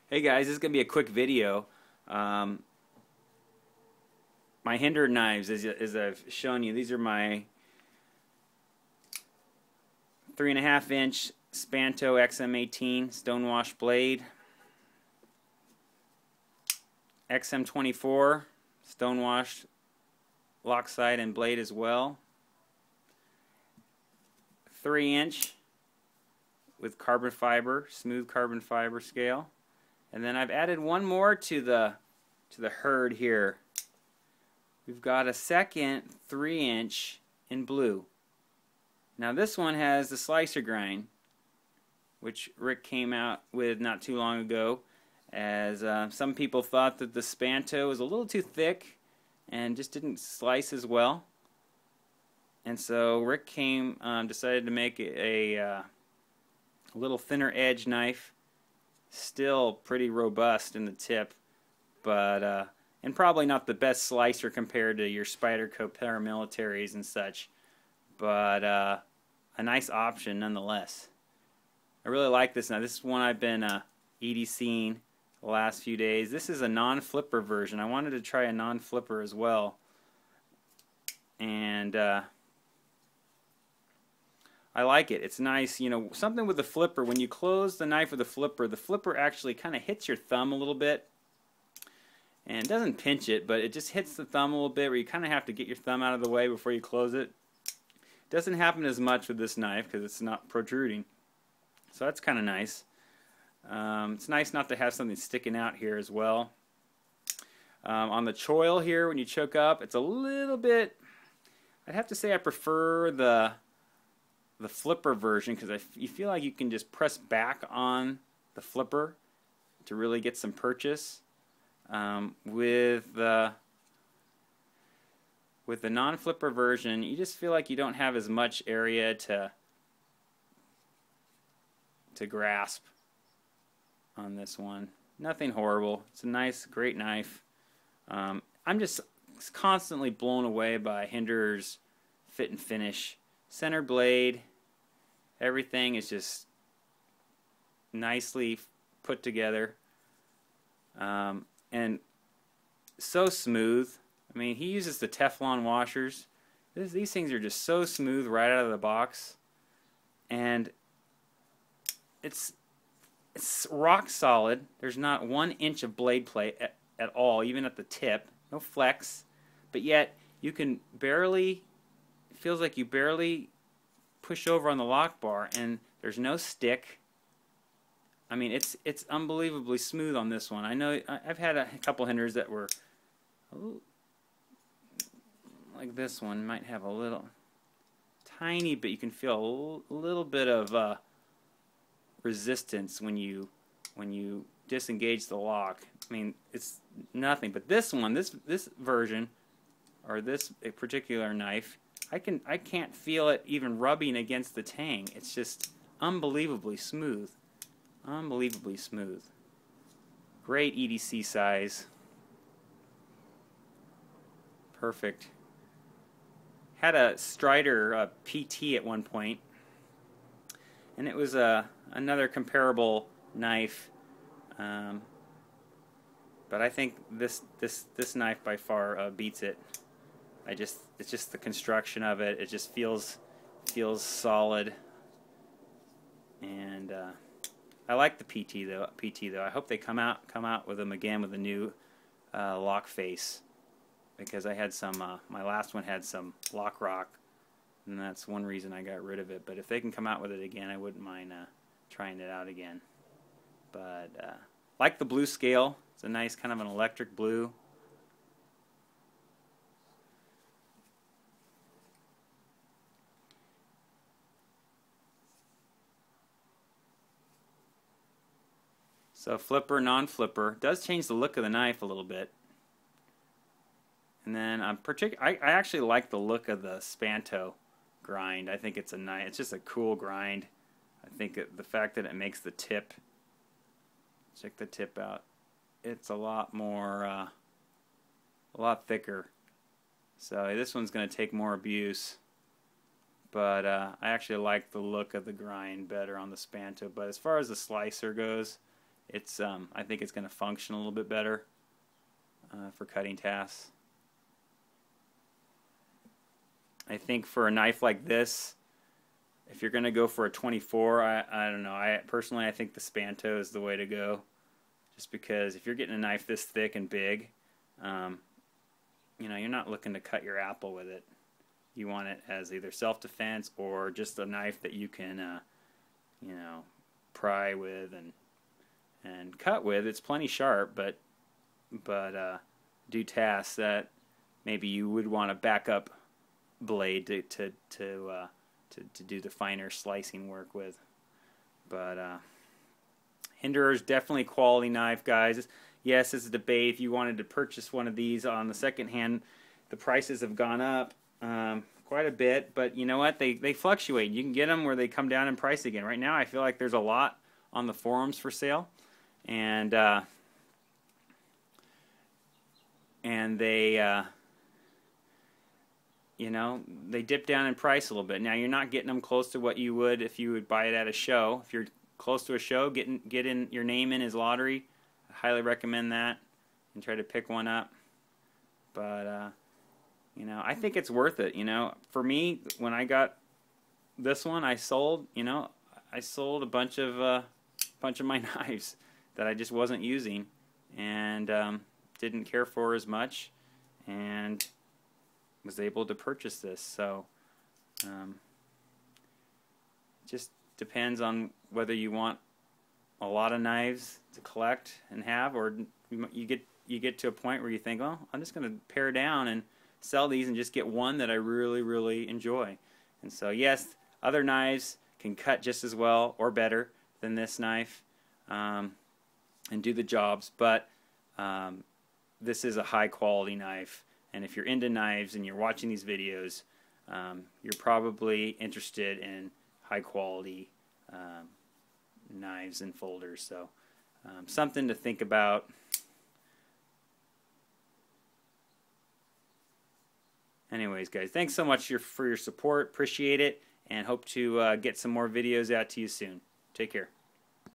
Hey guys, this is going to be a quick video. Um, my Hinderer knives, as I've shown you, these are my 3.5-inch Spanto XM-18 stonewash blade, XM-24 stonewash lock side and blade as well, 3-inch with carbon fiber, smooth carbon fiber scale. And then I've added one more to the herd here. We've got a second 3-inch in blue. Now this one has the slicer grind, which Rick came out with not too long ago, as some people thought that the Spanto was a little too thick and just didn't slice as well. And so Rick decided to make a little thinner edge knife. Still pretty robust in the tip, but and probably not the best slicer compared to your Spyderco paramilitaries and such, but a nice option nonetheless. I really like this now. This is one I've been EDCing the last few days. This is a non-flipper version. I wanted to try a non-flipper as well, and I like it. It's nice, you know, something with the flipper. When you close the knife with the flipper actually kind of hits your thumb a little bit. And it doesn't pinch it, but it just hits the thumb a little bit where you kind of have to get your thumb out of the way before you close it. It doesn't happen as much with this knife because it's not protruding. So that's kind of nice. It's nice not to have something sticking out here as well. On the choil here, when you choke up, it's a little bit, I'd have to say I prefer the flipper version because you feel like you can just press back on the flipper to really get some purchase. With the non-flipper version, you just feel like you don't have as much area to grasp on this one. Nothing horrible. It's a nice, great knife. I'm just constantly blown away by Hinderer's fit and finish. Center blade, everything is just nicely put together, and so smooth. I mean, he uses the Teflon washers. These things are just so smooth right out of the box, and it's rock solid. There's not 1 inch of blade play at all, even at the tip. No flex, but yet you can barely, it feels like you barely push over on the lock bar, and there's no stick. I mean, it's unbelievably smooth on this one. I know I've had a couple Hinderers that were like this one might have a little tiny bit. You can feel a little bit of resistance when you disengage the lock. I mean, it's nothing. But this one, this version, or this particular knife, I can't feel it even rubbing against the tang. It's just unbelievably smooth. Unbelievably smooth. Great EDC size. Perfect. Had a Strider PT at one point, and it was another comparable knife, but I think this knife by far beats it. It's just the construction of it. It just feels solid, and I like the PT though. I hope they come out with them again with a new lock face, because I had some. My last one had some lock rock, and that's one reason I got rid of it. But if they can come out with it again, I wouldn't mind trying it out again. But like the blue scale. It's a nice kind of an electric blue. So flipper, non-flipper does change the look of the knife a little bit. And then I actually like the look of the Spanto grind. I think it's it's just a cool grind. I think the fact that it makes the tip, check the tip out. It's a lot more, a lot thicker. So this one's going to take more abuse. But I actually like the look of the grind better on the Spanto. But as far as the slicer goes, it's I think it's going to function a little bit better for cutting tasks. I think for a knife like this, if you're going to go for a 24, I don't know. I think the Spanto is the way to go, just because if you're getting a knife this thick and big, you know, you're not looking to cut your apple with it. You want it as either self-defense or just a knife that you can, you know, pry with and cut with. It's plenty sharp, but do tasks that maybe you would want a backup blade to do the finer slicing work with. But Hinderer is definitely a quality knife, guys. Yes, it's a debate. If you wanted to purchase one of these on the second hand, the prices have gone up quite a bit, but you know what? They fluctuate. You can get them where they come down in price again. Right now, I feel like there's a lot on the forums for sale, and they you know, they dip down in price a little bit. Now, you're not getting them close to what you would if you would buy it at a show. If you're close to a show, get in your name in his lottery. I highly recommend that, and try to pick one up. But you know, I think it's worth it. You know, for me, when I got this one, I sold. You know, I sold a bunch of my knives that I just wasn't using, and didn't care for as much, and was able to purchase this. So just depends on whether you want a lot of knives to collect and have, or you get to a point where you think, oh, I'm just going to pare down and sell these and just get one that I really enjoy. And so yes, other knives can cut just as well or better than this knife and do the jobs, but this is a high quality knife. And if you're into knives and you're watching these videos, you're probably interested in high quality knives and folders. So something to think about. Anyways, guys, thanks so much for your support. Appreciate it, and hope to get some more videos out to you soon. Take care.